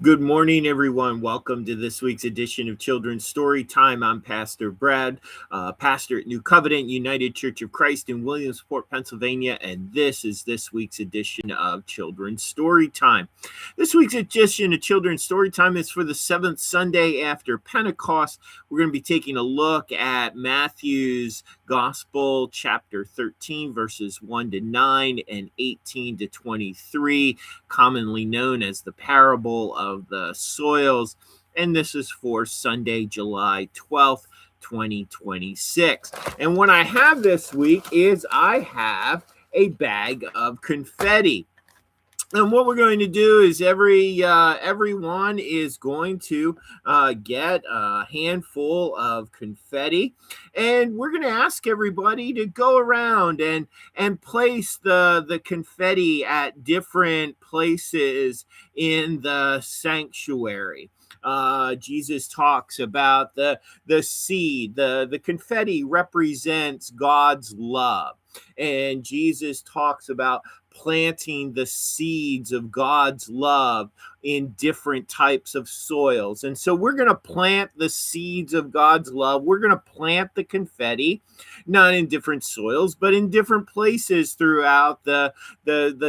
Good morning, everyone. Welcome to this week's edition of Children's Story Time. I'm Pastor Brad, pastor at New Covenant United Church of Christ in Williamsport, Pennsylvania, and this is this week's edition of Children's Story Time. This week's edition of Children's Story Time is for the seventh Sunday after Pentecost. We're going to be taking a look at Matthew's Gospel, chapter 13, verses 1 to 9 and 18 to 23, commonly known as the parable of the soils. And this is for Sunday, July 12th, 2026. And what I have this week is I have a bag of confetti. And what we're going to do is everyone is going to get a handful of confetti, and we're going to ask everybody to go around and place the confetti at different places in the sanctuary. Jesus talks about the seed. The confetti represents God's love. And Jesus talks about planting the seeds of God's love in different types of soils. And so we're going to plant the seeds of God's love. We're going to plant the confetti, not in different soils, but in different places throughout the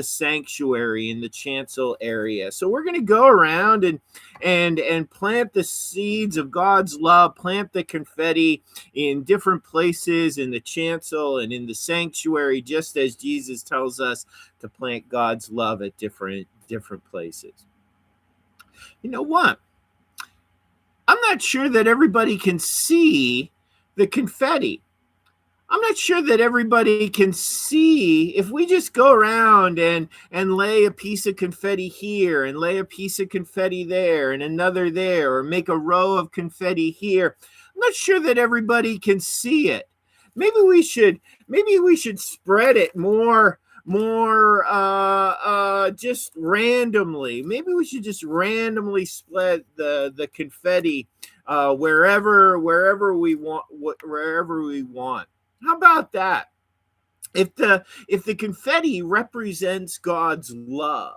sanctuary in the chancel area. So we're going to go around and plant the seeds of God's love, plant the confetti in different places in the chancel and in the sanctuary, just as Jesus tells us to plant God's love at different places. You know what? I'm not sure that everybody can see the confetti. I'm not sure that everybody can see if we just go around and lay a piece of confetti here and lay a piece of confetti there and another there, or make a row of confetti here. I'm not sure that everybody can see it. Maybe we should spread it more just randomly. Maybe we should just randomly spread the confetti wherever we want. How about that? If the confetti represents God's love,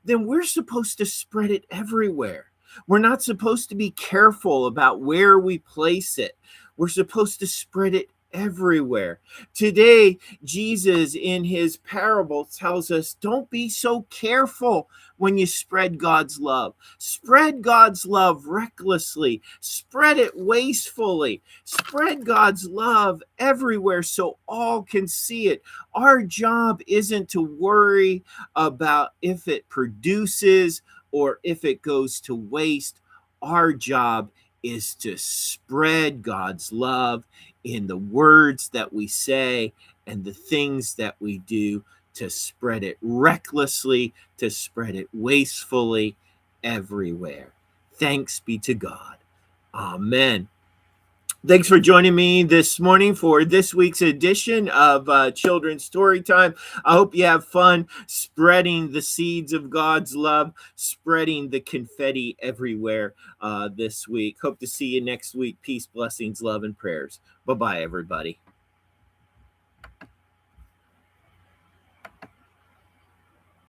then we're supposed to spread it everywhere. We're not supposed to be careful about where we place it. We're supposed to spread it everywhere. Today, Jesus in his parable tells us, don't be so careful when you spread God's love. Spread God's love recklessly. Spread it wastefully. Spread God's love everywhere so all can see it. Our job isn't to worry about if it produces or if it goes to waste. Our job is to spread God's love in the words that we say and the things that we do, to spread it recklessly, to spread it wastefully everywhere. Thanks be to God. Amen. Thanks for joining me this morning for this week's edition of Children's Story Time. I hope you have fun spreading the seeds of God's love, spreading the confetti everywhere this week. Hope to see you next week. Peace, blessings, love, and prayers. Bye-bye, everybody.